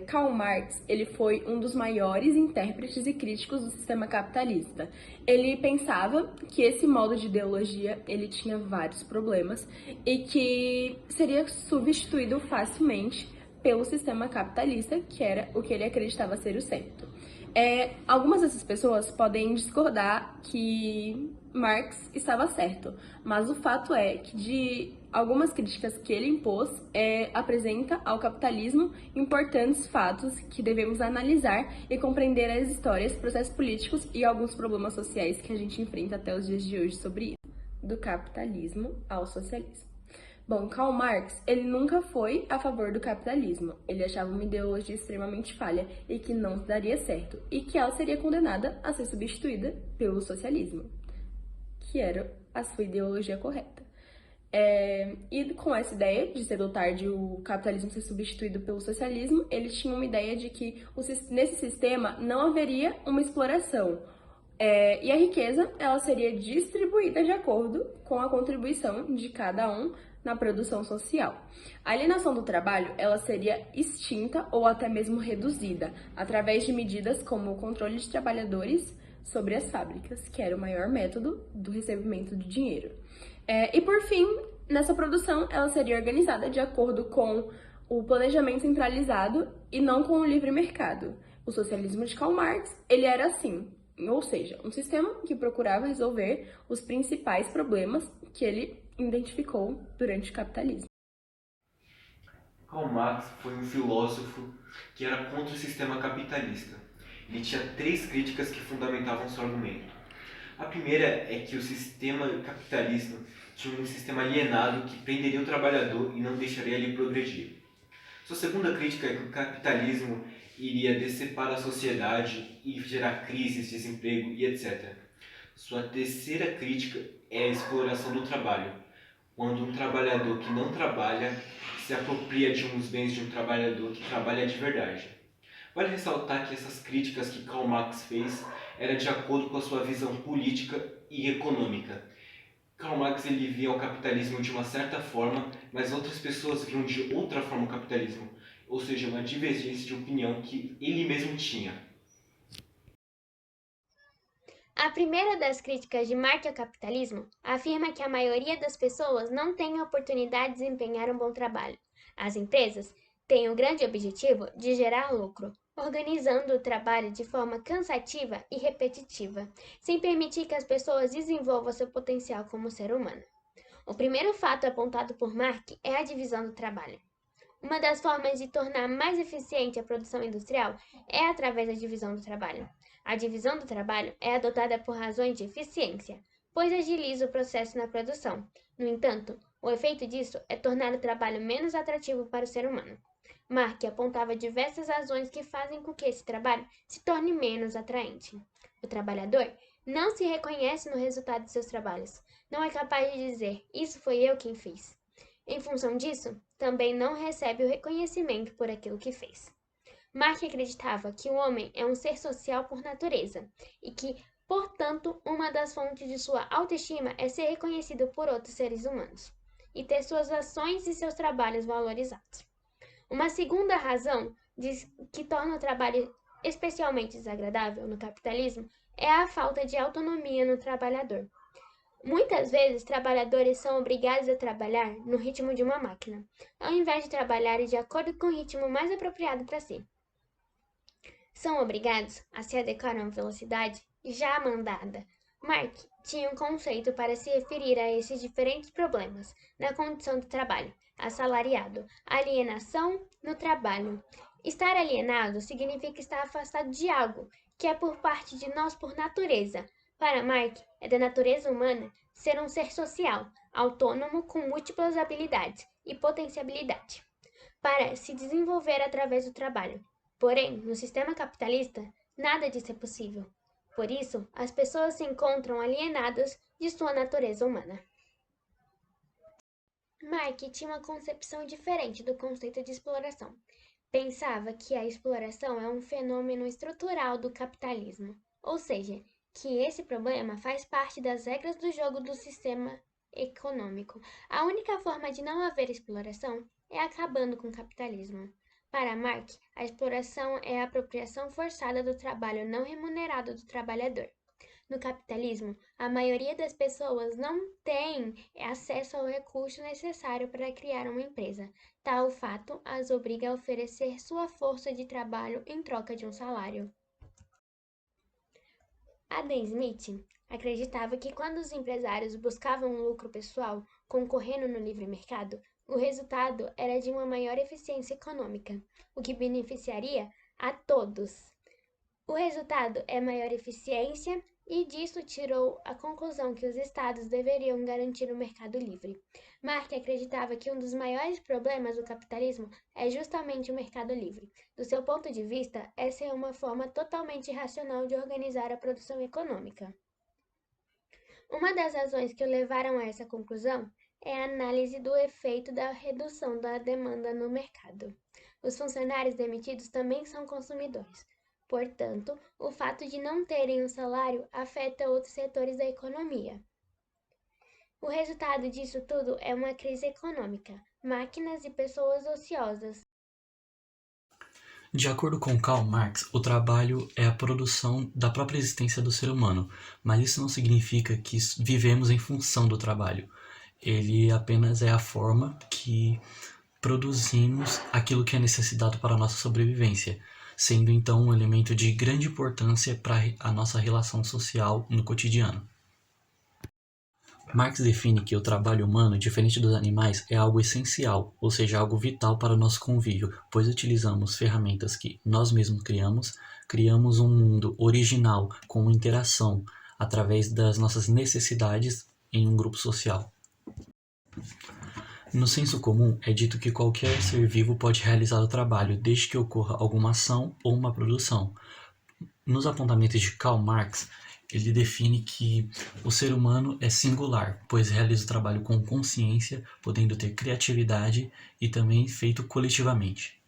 Karl Marx, ele foi um dos maiores intérpretes e críticos do sistema capitalista. Ele pensava que esse modo de ideologia ele tinha vários problemas e que seria substituído facilmente pelo sistema capitalista, que era o que ele acreditava ser o certo. Algumas dessas pessoas podem discordar que Marx estava certo, mas o fato é que de algumas críticas que ele impôs apresenta ao capitalismo importantes fatos que devemos analisar e compreender as histórias, processos políticos e alguns problemas sociais que a gente enfrenta até os dias de hoje sobre isso, do capitalismo ao socialismo. Bom, Karl Marx, ele nunca foi a favor do capitalismo. Ele achava uma ideologia extremamente falha e que não daria certo, e que ela seria condenada a ser substituída pelo socialismo, que era a sua ideologia correta. E com essa ideia de cedo ou tarde o capitalismo ser substituído pelo socialismo, ele tinha uma ideia de que nesse sistema não haveria uma exploração, e a riqueza ela seria distribuída de acordo com a contribuição de cada um na produção social. A alienação do trabalho ela seria extinta ou até mesmo reduzida através de medidas como o controle de trabalhadores sobre as fábricas, que era o maior método do recebimento de dinheiro. E por fim, nessa produção ela seria organizada de acordo com o planejamento centralizado e não com o livre mercado. O socialismo de Karl Marx ele era assim, ou seja, um sistema que procurava resolver os principais problemas que ele identificou durante o capitalismo. Karl Marx foi um filósofo que era contra o sistema capitalista. Ele tinha três críticas que fundamentavam seu argumento. A primeira é que o sistema capitalista tinha um sistema alienado que prenderia o trabalhador e não deixaria ele progredir. Sua segunda crítica é que o capitalismo iria decepar a sociedade e gerar crises, desemprego e etc. Sua terceira crítica é a exploração do trabalho, quando um trabalhador que não trabalha se apropria de uns bens de um trabalhador que trabalha de verdade. Vale ressaltar que essas críticas que Karl Marx fez eram de acordo com a sua visão política e econômica. Karl Marx ele via o capitalismo de uma certa forma, mas outras pessoas viam de outra forma o capitalismo, ou seja, uma divergência de opinião que ele mesmo tinha. A primeira das críticas de Marx ao capitalismo afirma que a maioria das pessoas não tem a oportunidade de desempenhar um bom trabalho. As empresas têm o grande objetivo de gerar lucro, organizando o trabalho de forma cansativa e repetitiva, sem permitir que as pessoas desenvolvam seu potencial como ser humano. O primeiro fato apontado por Marx é a divisão do trabalho. Uma das formas de tornar mais eficiente a produção industrial é através da divisão do trabalho. A divisão do trabalho é adotada por razões de eficiência, pois agiliza o processo na produção. No entanto, o efeito disso é tornar o trabalho menos atrativo para o ser humano. Marx apontava diversas razões que fazem com que esse trabalho se torne menos atraente. O trabalhador não se reconhece no resultado de seus trabalhos. Não é capaz de dizer, isso foi eu quem fiz. Em função disso, também não recebe o reconhecimento por aquilo que fez. Marx acreditava que o homem é um ser social por natureza e que, portanto, uma das fontes de sua autoestima é ser reconhecido por outros seres humanos e ter suas ações e seus trabalhos valorizados. Uma segunda razão que torna o trabalho especialmente desagradável no capitalismo é a falta de autonomia no trabalhador. Muitas vezes, trabalhadores são obrigados a trabalhar no ritmo de uma máquina, ao invés de trabalharem de acordo com o ritmo mais apropriado para si. São obrigados a se adequar a uma velocidade já mandada. Marx tinha um conceito para se referir a esses diferentes problemas na condição do trabalho: assalariado, alienação no trabalho. Estar alienado significa estar afastado de algo que é por parte de nós por natureza. Para Marx, é da natureza humana ser um ser social, autônomo com múltiplas habilidades e potencialidade para se desenvolver através do trabalho. Porém, no sistema capitalista, nada disso é possível. Por isso, as pessoas se encontram alienadas de sua natureza humana. Marx tinha uma concepção diferente do conceito de exploração. Pensava que a exploração é um fenômeno estrutural do capitalismo, ou seja, que esse problema faz parte das regras do jogo do sistema econômico. A única forma de não haver exploração é acabando com o capitalismo. Para Marx, a exploração é a apropriação forçada do trabalho não remunerado do trabalhador. No capitalismo, a maioria das pessoas não tem acesso ao recurso necessário para criar uma empresa. Tal fato as obriga a oferecer sua força de trabalho em troca de um salário. Adam Smith acreditava que quando os empresários buscavam um lucro pessoal, concorrendo no livre mercado, o resultado era de uma maior eficiência econômica, o que beneficiaria a todos. O resultado é maior eficiência e disso tirou a conclusão que os estados deveriam garantir o mercado livre. Marx acreditava que um dos maiores problemas do capitalismo é justamente o mercado livre. Do seu ponto de vista, essa é uma forma totalmente irracional de organizar a produção econômica. Uma das razões que o levaram a essa conclusão é a análise do efeito da redução da demanda no mercado. Os funcionários demitidos também são consumidores. Portanto, o fato de não terem um salário afeta outros setores da economia. O resultado disso tudo é uma crise econômica, máquinas e pessoas ociosas. De acordo com Karl Marx, o trabalho é a produção da própria existência do ser humano, mas isso não significa que vivemos em função do trabalho. Ele apenas é a forma que produzimos aquilo que é necessidade para a nossa sobrevivência, sendo então um elemento de grande importância para a nossa relação social no cotidiano. Marx define que o trabalho humano, diferente dos animais, é algo essencial, ou seja, algo vital para o nosso convívio, pois utilizamos ferramentas que nós mesmos criamos um mundo original com interação através das nossas necessidades em um grupo social. No senso comum, é dito que qualquer ser vivo pode realizar o trabalho, desde que ocorra alguma ação ou uma produção. Nos apontamentos de Karl Marx, ele define que o ser humano é singular, pois realiza o trabalho com consciência, podendo ter criatividade e também feito coletivamente.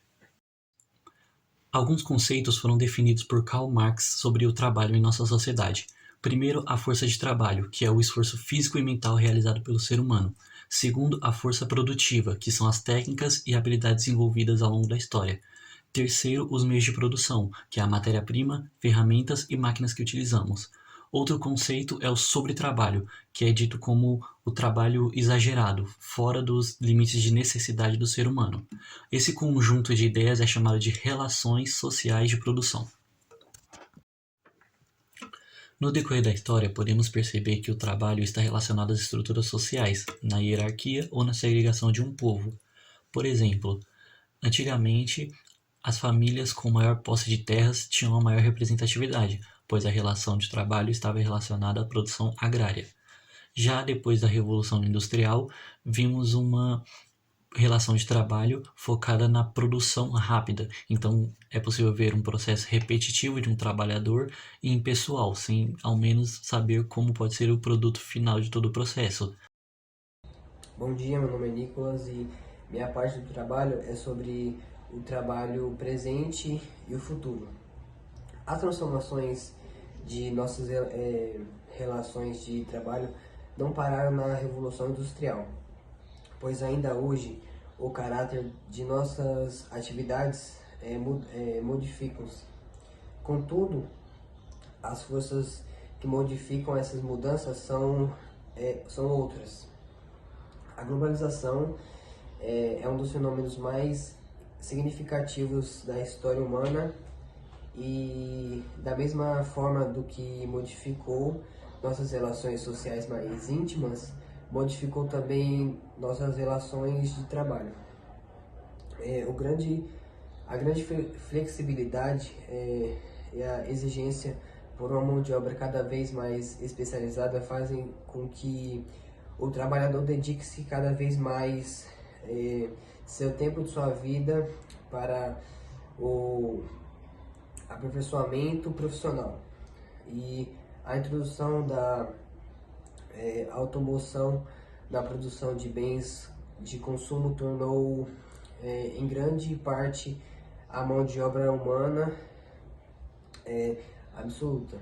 Alguns conceitos foram definidos por Karl Marx sobre o trabalho em nossa sociedade. Primeiro, a força de trabalho, que é o esforço físico e mental realizado pelo ser humano. Segundo, a força produtiva, que são as técnicas e habilidades envolvidas ao longo da história. Terceiro, os meios de produção, que é a matéria-prima, ferramentas e máquinas que utilizamos. Outro conceito é o sobretrabalho, que é dito como o trabalho exagerado, fora dos limites de necessidade do ser humano. Esse conjunto de ideias é chamado de relações sociais de produção. No decorrer da história, podemos perceber que o trabalho está relacionado às estruturas sociais, na hierarquia ou na segregação de um povo. Por exemplo, antigamente, as famílias com maior posse de terras tinham uma maior representatividade, pois a relação de trabalho estava relacionada à produção agrária. Já depois da Revolução Industrial, vimos uma relação de trabalho focada na produção rápida. Então, é possível ver um processo repetitivo de um trabalhador e impessoal, sem ao menos saber como pode ser o produto final de todo o processo. Bom dia, meu nome é Nicolas e minha parte do trabalho é sobre o trabalho presente e o futuro. As transformações de nossas relações de trabalho não pararam na Revolução Industrial, pois ainda hoje o caráter de nossas atividades modificam-se. Contudo, as forças que modificam essas mudanças são outras. A globalização é um dos fenômenos mais significativos da história humana e, da mesma forma do que modificou nossas relações sociais mais íntimas, modificou também nossas relações de trabalho. A grande flexibilidade e a exigência por uma mão de obra cada vez mais especializada fazem com que o trabalhador dedique-se cada vez mais seu tempo de sua vida para o aperfeiçoamento profissional. E a introdução da automoção na produção de bens de consumo tornou em grande parte a mão de obra humana absoluta.